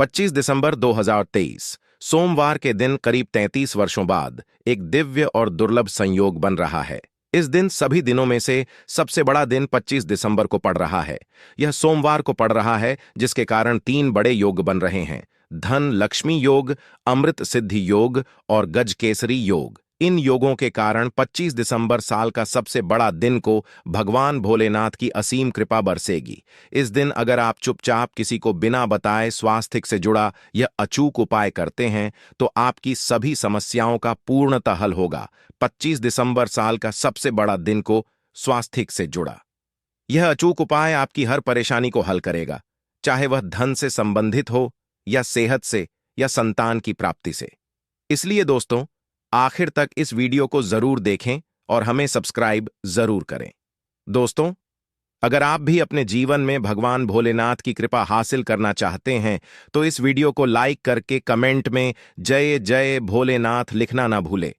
25 दिसंबर 2023 सोमवार के दिन करीब 33 वर्षों बाद एक दिव्य और दुर्लभ संयोग बन रहा है। इस दिन सभी दिनों में से सबसे बड़ा दिन 25 दिसंबर को पड़ रहा है। यह सोमवार को पड़ रहा है, जिसके कारण 3 बड़े योग बन रहे हैं: धन लक्ष्मी योग, अमृत सिद्धि योग और गजकेसरी योग। इन योगों के कारण 25 दिसंबर साल का सबसे बड़ा दिन को भगवान भोलेनाथ की असीम कृपा बरसेगी। इस दिन अगर आप चुपचाप किसी को बिना बताए स्वास्थ्य से जुड़ा यह अचूक उपाय करते हैं तो आपकी सभी समस्याओं का पूर्णतः हल होगा। 25 दिसंबर साल का सबसे बड़ा दिन को स्वास्थ्य से जुड़ा यह अचूक उपाय आपकी हर परेशानी को हल करेगा, चाहे वह धन से संबंधित हो या सेहत से या संतान की प्राप्ति से। इसलिए दोस्तों, आखिर तक इस वीडियो को जरूर देखें और हमें सब्सक्राइब जरूर करें। दोस्तों, अगर आप भी अपने जीवन में भगवान भोलेनाथ की कृपा हासिल करना चाहते हैं तो इस वीडियो को लाइक करके कमेंट में जय जय भोलेनाथ लिखना ना भूलें।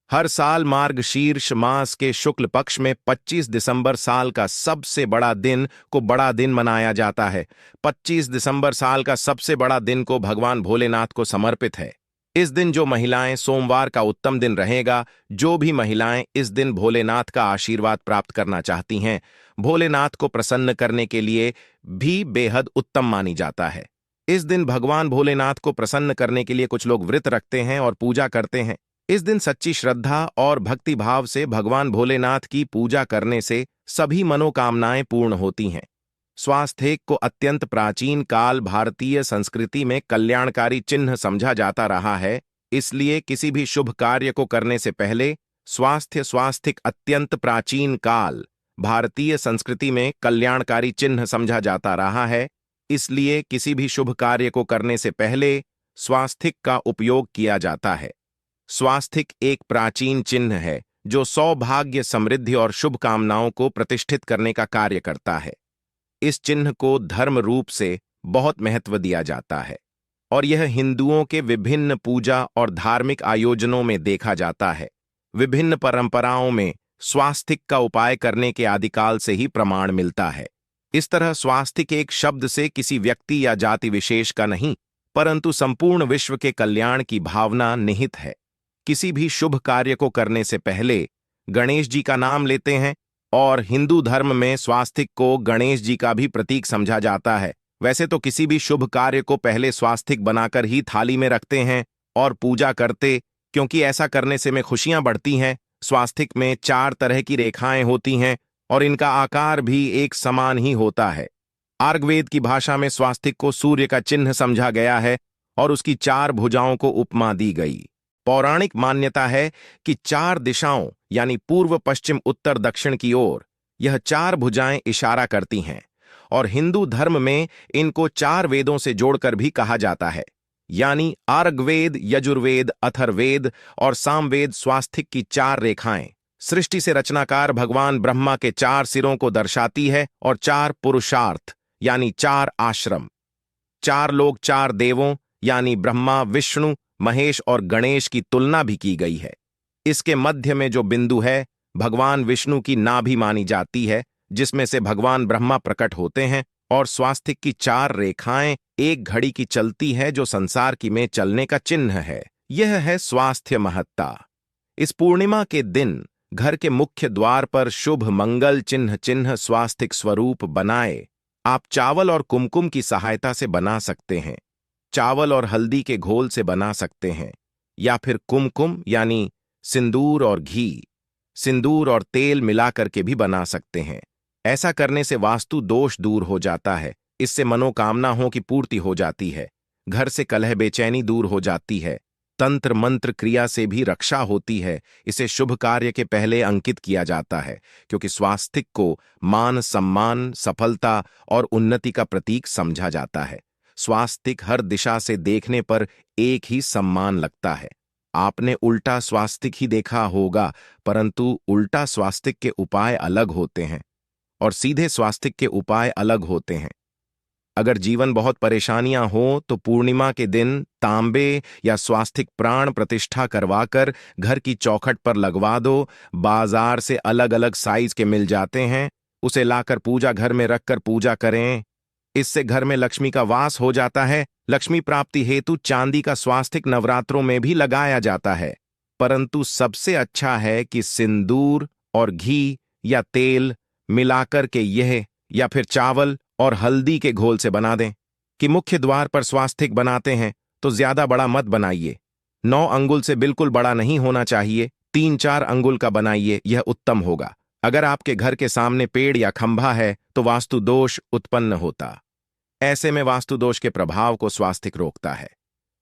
हर साल मार्गशीर्ष मास के शुक्ल पक्ष में 25 दिसंबर साल का सबसे बड़ा दिन को बड़ा दिन मनाया जाता है। 25 दिसंबर साल का सबसे बड़ा दिन को भगवान भोलेनाथ को समर्पित है। इस दिन जो महिलाएं, सोमवार का उत्तम दिन रहेगा, जो भी महिलाएं इस दिन भोलेनाथ का आशीर्वाद प्राप्त करना चाहती हैं, भोलेनाथ को प्रसन्न करने के लिए भी बेहद उत्तम मानी जाता है। इस दिन भगवान भोलेनाथ को प्रसन्न करने के लिए कुछ लोग व्रत रखते हैं और पूजा करते हैं। इस दिन सच्ची श्रद्धा और भक्ति भाव से भगवान भोलेनाथ की पूजा करने से सभी मनोकामनाएं पूर्ण होती हैं। स्वास्थ्य को अत्यंत प्राचीन काल भारतीय संस्कृति में कल्याणकारी चिन्ह समझा जाता रहा है। इसलिए किसी भी शुभ कार्य को करने से पहले स्वास्थ्य अत्यंत प्राचीन काल भारतीय संस्कृति में कल्याणकारी चिन्ह समझा जाता रहा है। इसलिए किसी भी शुभ कार्य को करने से पहले स्वास्थ्य का उपयोग किया जाता है। स्वास्थ्य एक प्राचीन चिन्ह है जो सौभाग्य, समृद्धि और शुभ कामनाओं को प्रतिष्ठित करने का कार्य करता है। इस चिन्ह को धर्म रूप से बहुत महत्व दिया जाता है और यह हिंदुओं के विभिन्न पूजा और धार्मिक आयोजनों में देखा जाता है। विभिन्न परंपराओं में स्वास्थ्य का उपाय करने के आदिकाल से ही प्रमाण मिलता है। इस तरह स्वास्थ्य एक शब्द से किसी व्यक्ति या जाति विशेष का नहीं, परंतु संपूर्ण विश्व के कल्याण की भावना निहित है। किसी भी शुभ कार्य को करने से पहले गणेश जी का नाम लेते हैं और हिंदू धर्म में स्वास्थ्य को गणेश जी का भी प्रतीक समझा जाता है। वैसे तो किसी भी शुभ कार्य को पहले स्वास्थ्य बनाकर ही थाली में रखते हैं और पूजा करते, क्योंकि ऐसा करने से में खुशियां बढ़ती हैं। स्वास्थ्य में 4 तरह की रेखाएं होती हैं और इनका आकार भी एक समान ही होता है। आर्गवेद की भाषा में स्वास्थ्य को सूर्य का चिन्ह समझा गया है और उसकी 4 भुजाओं को उपमा दी गई। पौराणिक मान्यता है कि 4 दिशाओं यानी पूर्व, पश्चिम, उत्तर, दक्षिण की ओर यह 4 भुजाएं इशारा करती हैं और हिंदू धर्म में इनको 4 वेदों से जोड़कर भी कहा जाता है, यानी आर्गवेद, यजुर्वेद, अथर्ववेद और सामवेद। स्वास्थ्य की 4 रेखाएं सृष्टि से रचनाकार भगवान ब्रह्मा के 4 सिरों को दर्शाती है और 4 पुरुषार्थ यानी 4 आश्रम, 4 लोग, 4 देवों यानी ब्रह्मा, विष्णु, महेश और गणेश की तुलना भी की गई है। इसके मध्य में जो बिंदु है भगवान विष्णु की नाभि मानी जाती है, जिसमें से भगवान ब्रह्मा प्रकट होते हैं। और स्वास्थ्य की 4 रेखाएं एक घड़ी की चलती है जो संसार की में चलने का चिन्ह है। यह है स्वास्थ्य महत्ता। इस पूर्णिमा के दिन घर के मुख्य द्वार पर शुभ मंगल चिन्ह स्वास्थ्य स्वरूप बनाए आप चावल और कुमकुम की सहायता से बना सकते हैं। चावल और हल्दी के घोल से बना सकते हैं या फिर कुमकुम यानी सिंदूर और घी, सिंदूर और तेल मिलाकर के भी बना सकते हैं। ऐसा करने से वास्तु दोष दूर हो जाता है। इससे मनोकामनाओं की पूर्ति हो जाती है। घर से कलह, बेचैनी दूर हो जाती है। तंत्र मंत्र क्रिया से भी रक्षा होती है। इसे शुभ कार्य के पहले अंकित किया जाता है, क्योंकि स्वास्थ्य को मान, सम्मान, सफलता और उन्नति का प्रतीक समझा जाता है। स्वास्थ्य हर दिशा से देखने पर एक ही सम्मान लगता है। आपने उल्टा स्वास्थ्य ही देखा होगा, परंतु उल्टा स्वास्थ्य के उपाय अलग होते हैं और सीधे स्वास्थ्य के उपाय अलग होते हैं। अगर जीवन बहुत परेशानियां हो तो पूर्णिमा के दिन तांबे या स्वास्थ्य प्राण प्रतिष्ठा करवाकर घर की चौखट पर लगवा दो। बाजार से अलग अलग साइज के मिल जाते हैं, उसे लाकर पूजा घर में रखकर पूजा करें। इससे घर में लक्ष्मी का वास हो जाता है लक्ष्मी प्राप्ति हेतु चांदी का स्वास्तिक नवरात्रों में भी लगाया जाता है, परंतु सबसे अच्छा है कि सिंदूर और घी या तेल मिलाकर के यह, या फिर चावल और हल्दी के घोल से बना दें। कि मुख्य द्वार पर स्वास्तिक बनाते हैं तो ज्यादा बड़ा मत बनाइए। 9 अंगुल से बिल्कुल बड़ा नहीं होना चाहिए, 3-4 अंगुल का बनाइए, यह उत्तम होगा। अगर आपके घर के सामने पेड़ या खंभा है तो वास्तु दोष उत्पन्न होता। ऐसे में वास्तु दोष के प्रभाव को स्वास्तिक रोकता है।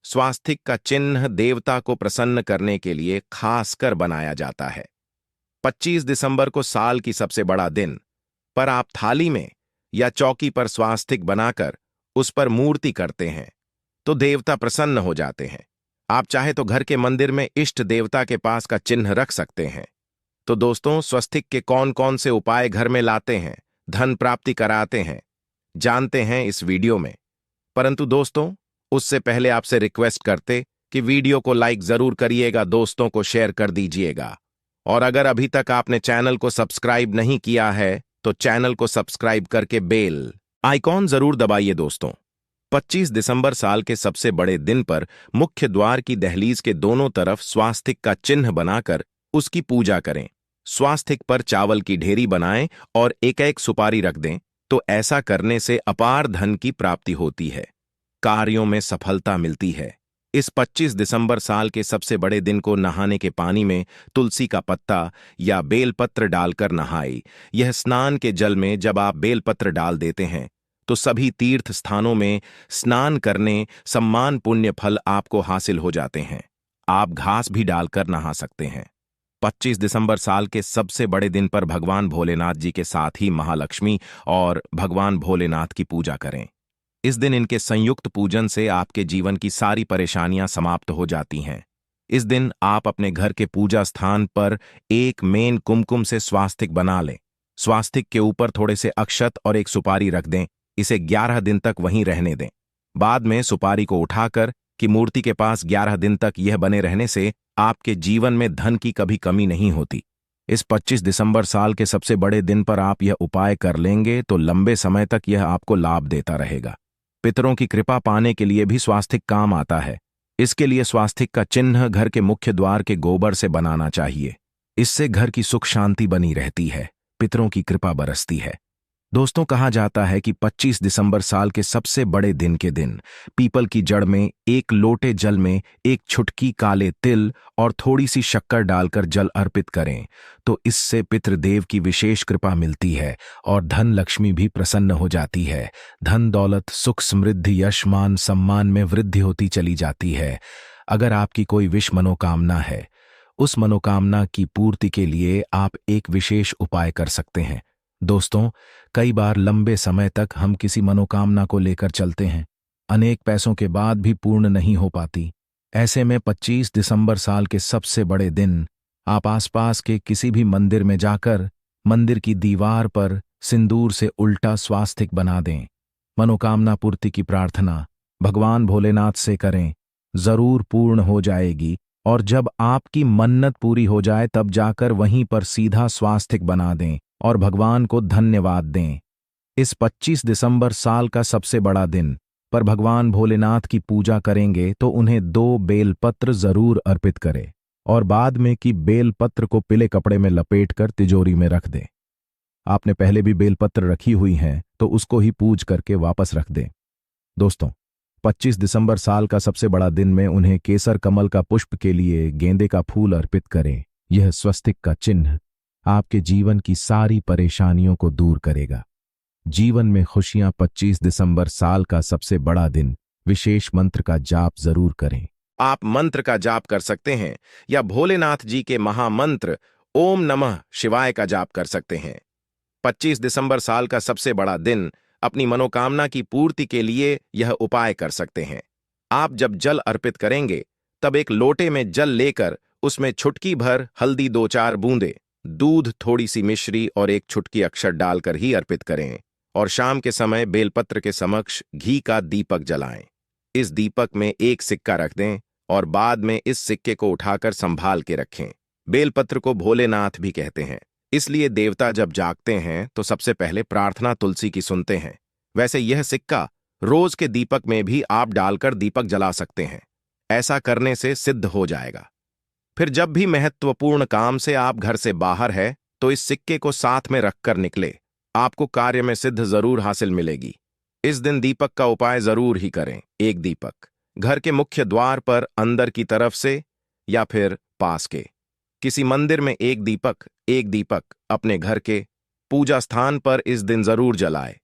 स्वास्तिक का चिन्ह देवता को प्रसन्न करने के लिए खासकर बनाया जाता है। 25 दिसंबर को साल की सबसे बड़ा दिन पर आप थाली में या चौकी पर स्वास्तिक बनाकर उस पर मूर्ति करते हैं तो देवता प्रसन्न हो जाते हैं। आप चाहे तो घर के मंदिर में इष्ट देवता के पास का चिन्ह रख सकते हैं। तो दोस्तों, स्वास्तिक के कौन कौन से उपाय घर में लाते हैं, धन प्राप्ति कराते हैं, जानते हैं इस वीडियो में। परंतु दोस्तों, उससे पहले आपसे रिक्वेस्ट करते कि वीडियो को लाइक जरूर करिएगा, दोस्तों को शेयर कर दीजिएगा, और अगर अभी तक आपने चैनल को सब्सक्राइब नहीं किया है तो चैनल को सब्सक्राइब करके बेल आइकॉन जरूर दबाइए। दोस्तों, 25 दिसंबर साल के सबसे बड़े दिन पर मुख्य द्वार की दहलीज के दोनों तरफ स्वास्तिक का चिन्ह बनाकर उसकी पूजा करें। स्वास्तिक पर चावल की ढेरी बनाएं और एक एक सुपारी रख दें, तो ऐसा करने से अपार धन की प्राप्ति होती है, कार्यों में सफलता मिलती है। इस 25 दिसंबर साल के सबसे बड़े दिन को नहाने के पानी में तुलसी का पत्ता या बेलपत्र डालकर नहाए। यह स्नान के जल में जब आप बेलपत्र डाल देते हैं तो सभी तीर्थ स्थानों में स्नान करने सम्मान पुण्य फल आपको हासिल हो जाते हैं। आप घास भी डालकर नहा सकते हैं। 25 दिसंबर साल के सबसे बड़े दिन पर भगवान भोलेनाथ जी के साथ ही महालक्ष्मी और भगवान भोलेनाथ की पूजा करें। इस दिन इनके संयुक्त पूजन से आपके जीवन की सारी परेशानियां समाप्त हो जाती हैं। इस दिन आप अपने घर के पूजा स्थान पर एक मेन कुमकुम से स्वास्तिक बना लें। स्वास्तिक के ऊपर थोड़े से अक्षत और एक सुपारी रख दें। इसे 11 दिन तक वहीं रहने दें। बाद में सुपारी को उठाकर कि मूर्ति के पास 11 दिन तक यह बने रहने से आपके जीवन में धन की कभी कमी नहीं होती। इस 25 दिसंबर साल के सबसे बड़े दिन पर आप यह उपाय कर लेंगे तो लंबे समय तक यह आपको लाभ देता रहेगा। पितरों की कृपा पाने के लिए भी स्वास्तिक काम आता है। इसके लिए स्वास्तिक का चिन्ह घर के मुख्य द्वार के गोबर से बनाना चाहिए। इससे घर की सुख शांति बनी रहती है, पितरों की कृपा बरसती है। दोस्तों, कहा जाता है कि 25 दिसंबर साल के सबसे बड़े दिन के दिन पीपल की जड़ में एक लोटे जल में एक छुटकी काले तिल और थोड़ी सी शक्कर डालकर जल अर्पित करें तो इससे पितृदेव की विशेष कृपा मिलती है और धन लक्ष्मी भी प्रसन्न हो जाती है। धन दौलत सुख समृद्धि यश मान सम्मान में वृद्धि होती चली जाती है। अगर आपकी कोई विश मनोकामना है, उस मनोकामना की पूर्ति के लिए आप एक विशेष उपाय कर सकते हैं। दोस्तों, कई बार लंबे समय तक हम किसी मनोकामना को लेकर चलते हैं, अनेक पैसों के बाद भी पूर्ण नहीं हो पाती। ऐसे में 25 दिसंबर साल के सबसे बड़े दिन आप आसपास के किसी भी मंदिर में जाकर मंदिर की दीवार पर सिंदूर से उल्टा स्वास्तिक बना दें। मनोकामना पूर्ति की प्रार्थना भगवान भोलेनाथ से करें, जरूर पूर्ण हो जाएगी। और जब आपकी मन्नत पूरी हो जाए तब जाकर वहीं पर सीधा स्वास्तिक बना दें और भगवान को धन्यवाद दें। इस 25 दिसंबर साल का सबसे बड़ा दिन पर भगवान भोलेनाथ की पूजा करेंगे तो उन्हें 2 बेलपत्र जरूर अर्पित करें और बाद में कि बेलपत्र को पीले कपड़े में लपेटकर तिजोरी में रख दें। आपने पहले भी बेलपत्र रखी हुई हैं तो उसको ही पूज करके वापस रख दें। दोस्तों, 25 दिसंबर साल का सबसे बड़ा दिन में उन्हें केसर कमल का पुष्प के लिए गेंदे का फूल अर्पित करें। यह स्वस्तिक का चिन्ह आपके जीवन की सारी परेशानियों को दूर करेगा। जीवन में खुशियां। 25 दिसंबर साल का सबसे बड़ा दिन, विशेष मंत्र का जाप जरूर करें। आप मंत्र का जाप कर सकते हैं या भोलेनाथ जी के महामंत्र ओम नमः शिवाय का जाप कर सकते हैं। 25 दिसंबर साल का सबसे बड़ा दिन, अपनी मनोकामना की पूर्ति के लिए यह उपाय कर सकते हैं। आप जब जल अर्पित करेंगे तब एक लोटे में जल लेकर उसमें छुटकी भर हल्दी 2-4 बूंदे, दूध, थोड़ी सी मिश्री और एक छुटकी अक्षर डालकर ही अर्पित करें और शाम के समय बेलपत्र के समक्ष घी का दीपक जलाएं। इस दीपक में एक सिक्का रख दें और बाद में इस सिक्के को उठाकर संभाल के रखें। बेलपत्र को भोलेनाथ भी कहते हैं, इसलिए देवता जब जागते हैं तो सबसे पहले प्रार्थना तुलसी की सुनते हैं। वैसे यह सिक्का रोज के दीपक में भी आप डालकर दीपक जला सकते हैं। ऐसा करने से सिद्ध हो जाएगा। फिर जब भी महत्वपूर्ण काम से आप घर से बाहर है तो इस सिक्के को साथ में रखकर निकले। आपको कार्य में सिद्ध जरूर हासिल मिलेगी। इस दिन दीपक का उपाय जरूर ही करें। एक दीपक घर के मुख्य द्वार पर अंदर की तरफ से या फिर पास के किसी मंदिर में एक दीपक अपने घर के पूजा स्थान पर इस दिन जरूर जलाए।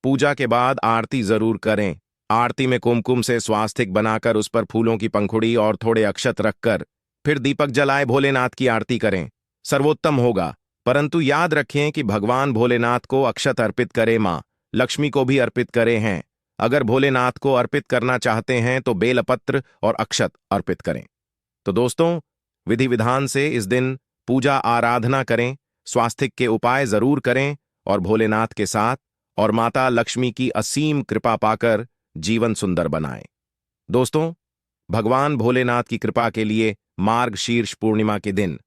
पूजा के बाद आरती जरूर करें। आरती में कुमकुम से स्वास्तिक बनाकर उस पर फूलों की पंखुड़ी और थोड़े अक्षत रखकर फिर दीपक जलाए भोलेनाथ की आरती करें। सर्वोत्तम होगा। परंतु याद रखें कि भगवान भोलेनाथ को अक्षत अर्पित करें, मां लक्ष्मी को भी अर्पित करे हैं। अगर भोलेनाथ को अर्पित करना चाहते हैं तो बेलपत्र और अक्षत अर्पित करें। तो दोस्तों, विधि विधान से इस दिन पूजा आराधना करें, स्वास्तिक के उपाय जरूर करें और भोलेनाथ के साथ और माता लक्ष्मी की असीम कृपा पाकर जीवन सुंदर बनाएं। दोस्तों, भगवान भोलेनाथ की कृपा के लिए मार्गशीर्ष पूर्णिमा के दिन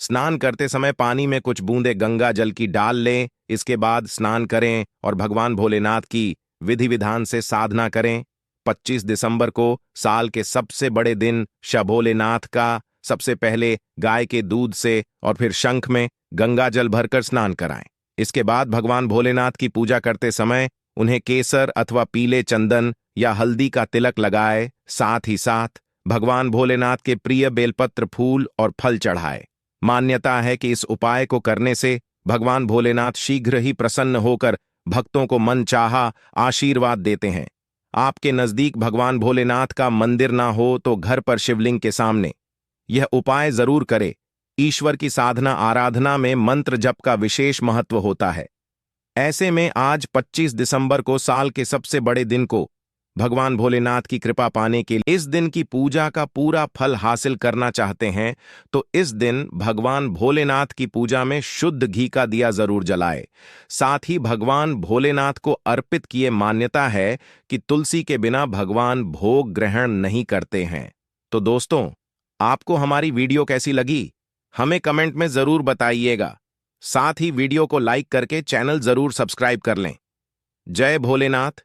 स्नान करते समय पानी में कुछ बूंदे गंगा जल की डाल लें। इसके बाद स्नान करें और भगवान भोलेनाथ की विधि विधान से साधना करें। 25 दिसंबर को साल के सबसे बड़े दिन शभोलेनाथ का सबसे पहले गाय के दूध से और फिर शंख में गंगा जल भरकर स्नान कराएं। इसके बाद भगवान भोलेनाथ की पूजा करते समय उन्हें केसर अथवा पीले चंदन या हल्दी का तिलक लगाए। साथ ही साथ भगवान भोलेनाथ के प्रिय बेलपत्र फूल और फल चढ़ाए। मान्यता है कि इस उपाय को करने से भगवान भोलेनाथ शीघ्र ही प्रसन्न होकर भक्तों को मनचाहा आशीर्वाद देते हैं। आपके नजदीक भगवान भोलेनाथ का मंदिर ना हो तो घर पर शिवलिंग के सामने यह उपाय जरूर करे। ईश्वर की साधना आराधना में मंत्र जप का विशेष महत्व होता है। ऐसे में आज 25 दिसंबर को साल के सबसे बड़े दिन को भगवान भोलेनाथ की कृपा पाने के लिए इस दिन की पूजा का पूरा फल हासिल करना चाहते हैं तो इस दिन भगवान भोलेनाथ की पूजा में शुद्ध घी का दिया जरूर जलाए। साथ ही भगवान भोलेनाथ को अर्पित किए मान्यता है कि तुलसी के बिना भगवान भोग ग्रहण नहीं करते हैं। तो दोस्तों, आपको हमारी वीडियो कैसी लगी हमें कमेंट में जरूर बताइएगा। साथ ही वीडियो को लाइक करके चैनल जरूर सब्सक्राइब कर लें। जय भोलेनाथ।